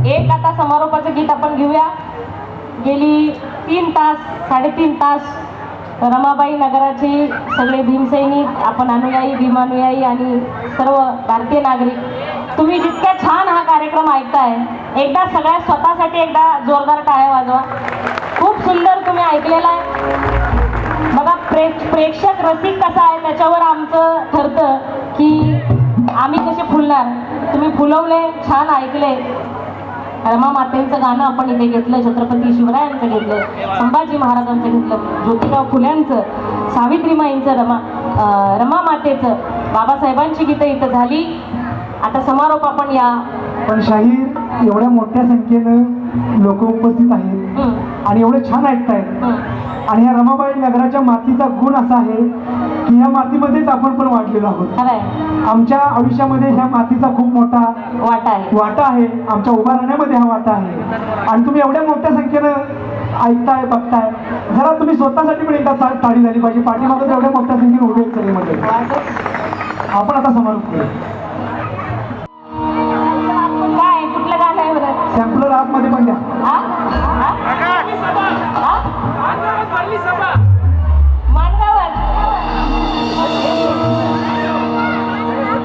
एक आता समारोपाचं गीत आपण घेऊया. गेली 3 तास 3.5 तास रमाबाई नगराचे सगळे भीमसैनिक, आपण अनुयायी, भीमानुयायी आणि सर्व भारतीय नागरिक, तुम्ही जितक्या छान हा कार्यक्रम ऐकताय, एकदा सगळ्या स्वतःसाठी एकदा जोरदार टाळ्या वाजवा. खूप सुंदर तुम्ही ऐकलेला आहे बघा. प्रेक्षक रसिक कसा आहे त्याच्यावर आमचं ठरतं की आम्ही कसे फुलणार. तुम्ही फुलवले, छान ऐकले. रमा मातेंचं गाणं आपण इथे घेतलं, छत्रपती शिवरायांचं घेतलं, संभाजी महाराजांचं घेतलं, ज्योतिराव फुल्यांचं, सावित्रीमाईंचं, रमा मातेचं, बाबासाहेबांची गीतं इथं झाली. आता समारोप आपण या. पण शाहीर एवढ्या मोठ्या संख्येनं लोक उपस्थित आहेत आणि एवढे छान ऐकतायत. आणि ह्या रमाबाई नगराच्या मातीचा गुण असा आहे की ह्या मातीमध्येच आपण पण वाढलेलो आहोत. आमच्या आयुष्यामध्ये ह्या मातीचा खूप मोठा वाटा आहे. आमच्या उभा राहण्यामध्ये हा वाटा आहे. आणि तुम्ही एवढ्या मोठ्या संख्येनं ऐकताय, बघताय, जरा तुम्ही स्वतःसाठी पण एकदा टाळी झाली पाहिजे. पाठीमागं एवढ्या मोठ्या संख्येने उभे आहेत सगळीमध्ये. आपण आता समारोप करू. काय कुठलं गाणं आहे बरं? सॅम्पलर आतमध्ये पण द्या.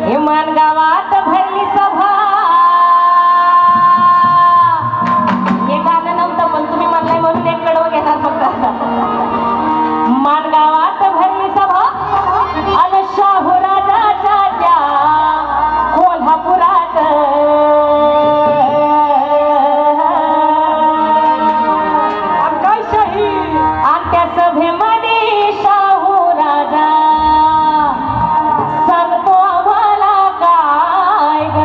हे मानगावात भरली सभा, हे गाणं नव्हतं पण तुम्ही म्हणलाय म्हणून एक कडवं घेणार फक्त. मानगावात भरली सभा अन शाहू राजाच्या त्या कोल्हापुरात, आणि त्या सभेमध्ये शाहू राजा सांगतो आम्हाला काय ग.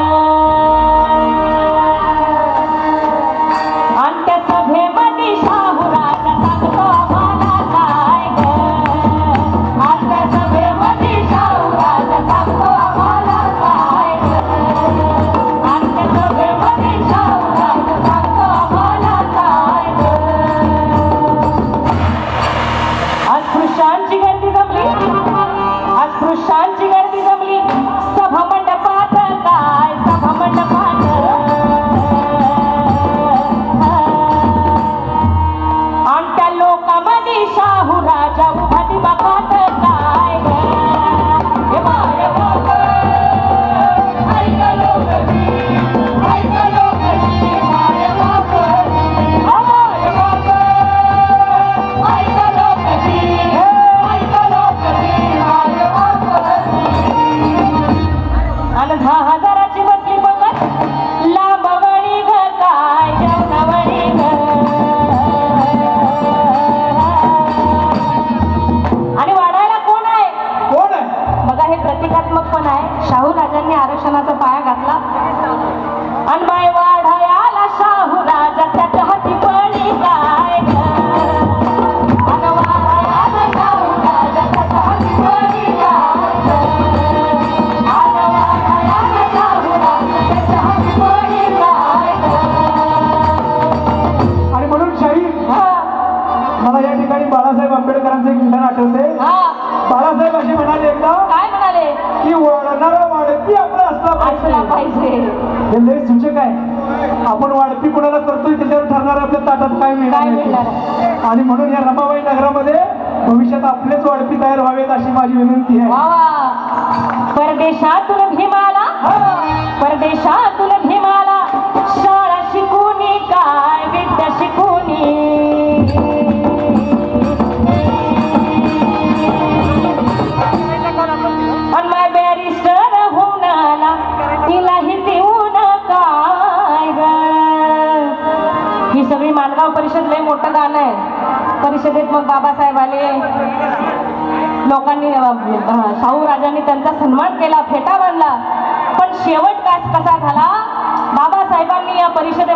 आणि त्या सभेमध्ये शाहू राजा सांगतो आम्हाला काय ग. आणि त्या सभेमध्ये शाहू राजा सांगतो आम्हाला काय ग. आणि त्या सभेमध्ये शाहू राजा सांगतो आम्हाला काय ग. अस्पृश्यांची गर्दी जमली, अस्पृश्यांची गर्दी जमली सभा मंडपात. काय सभा मंडपात, आणि त्या लोकांमध्ये शाहू राजा उभा दिमागात. काय ग हे माय बाप, ऐका लोकजी, ऐका लोकजी, माय बाप, माय बाप, ऐका लोकजी, ऐका लोकजी, माय बाप. आणि 10,000ची बसली बघत लांबवणी ग. काय जेवणावणी ग. आणि वाढायला कोण आहे? कोण आहे बघा, हे प्रतिकात्मक पण आहे. शाहू राजांनी आरक्षणाचा पाया घातला आणि बाय वाढायला शाहू राजा त्याच्या हाती पडी. काय ग आणि वाढायला शाहू राजा त्याच्या हाती पडी. काय ग आणि वाढायला शाहू राजा त्याच्या हाती पडी. काय ग. आणि म्हणून शाहीर मला या ठिकाणी बाळासाहेब आंबेडकरांचं एक विधान आठवते. बाळासाहेब असे म्हणाले एकदा, काय म्हणाले की वाढणारा वाढपी आपला असला पाहिजे. हे लय सूचक आहे. आपण वाढपी कोणाला करतोय त्याच्यावर ठरणार आपल्या ताटात काय मिळणार. आणि म्हणून या रमाबाई नगरामध्ये भविष्यात आपलेच वाढपी तयार व्हावेत अशी माझी विनंती आहे. परदेशातून भीमाला, परदेशातून भीमाला शाळा शिकूनी. काय विद्या शिकूनी. आणि माय बॅरिस्टर होऊन आला तिलाही देऊन. काय ग. ही सगळी मानगाव परिषद लय मोठं गाणं आहे. परिषदेत मग बाबासाहेब आले, लोकांनी शाहू राजांनी त्यांचा सन्मान केला, फेटा बांधला. पण शेवट कसा झाला, बाबासाहेब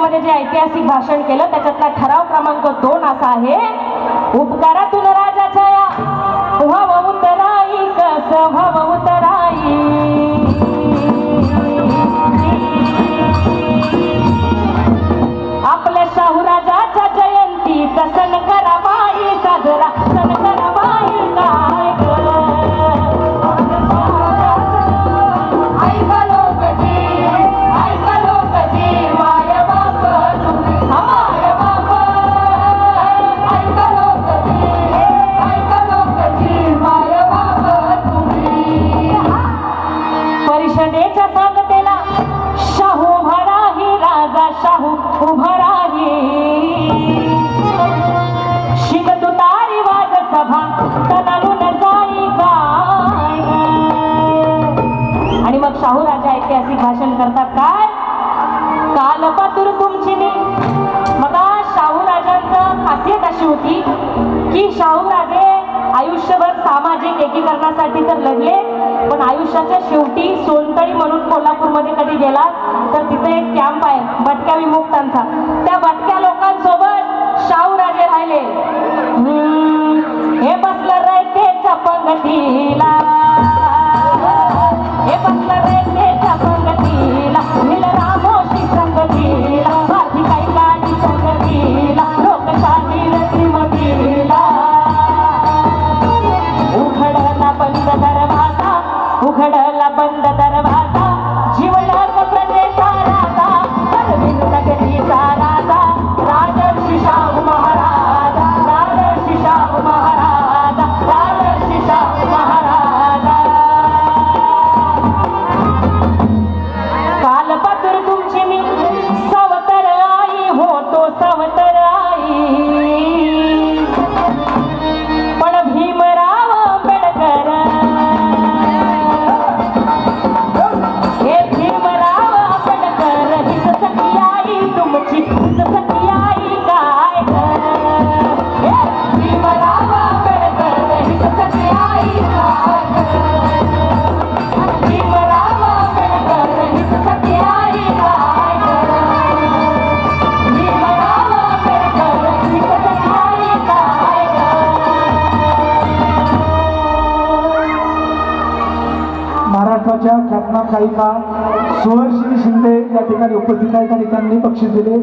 परिषदेमध्ये जे ऐतिहासिक भाषण केलं त्याच्यातला ठराव क्रमांक 2 असा आहे, उपकारातून राजाच्या या व्हाव उतराई कस व्हाव उतराई, आपल्या शाहू राजाच्या जयंतीचा सण कराबाई साजरा, सण कराबाई काय ग. ऐका लोकजी, ऐका लोकजी, माय बाप तुम्ही माय बाप, ऐका लोकजी, ऐका लोकजी, माय बाप तुम्ही. परिषदेच्या सांगतेला शाहू उभा राही, राजा शाहू उभा राही, शिक तुतारी वाज सभा तनालून जाई काय. आणि मग शाहू राजा ऐतिहासिक भाषण करतात काय, काल पातूर तुमची मी. मग शाहू राजांचं खासियत अशी होती की शाहू राजे आयुष्यभर सामाजिक एकीकरणासाठी तर लढले, पण आयुष्याच्या शेवटी सोनतळी म्हणून कोल्हापूरमध्ये कधी गेलात तर तिथे एक कॅम्प आहे भटक्या विमुक्तांचा, त्या भटक्या लोकांसोबत शाहू राजे राहिले. हे बसलं रयतेच्या पंगतीला, हे बसलं रयतेच्या पंगतीला, नील रामोशी संगतीला, माझी काही गाडी संगतीला, लोकशाही रत्रिमतीला. उघडला बंद दरवाजा, उघडला बंद दरवाजा, जीवलग प्रजेचा राजा, परवीन नगरीचा राजा, राजर्षी शाहू महाराज, राजर्षी शाहू महाराज, राजर्षी शाहू महाराज. काल पातूर तुमची मी सावतर आई, होतो सावतर आई, पण भीमराव आंबेडकर, हे भीमराव आंबेडकर हिच सखी आई तुमची, हिच सखी आई काय ग. हे भीमराव आंबेडकर हिच सखी आई काय ग, भीमराव आंबेडकर हिच सखी आई काय ग, भीमराव आंबेडकर हिच सखी आई काय ग. महाराष्ट्राच्या ख्यातनाम गायिका सुवर्णश्री शिंदे या ठिकाणी उपस्थित आहेत आणि त्यांनी बक्षीस दिले.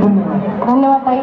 धन्यवाद. धन्यवाद ताई.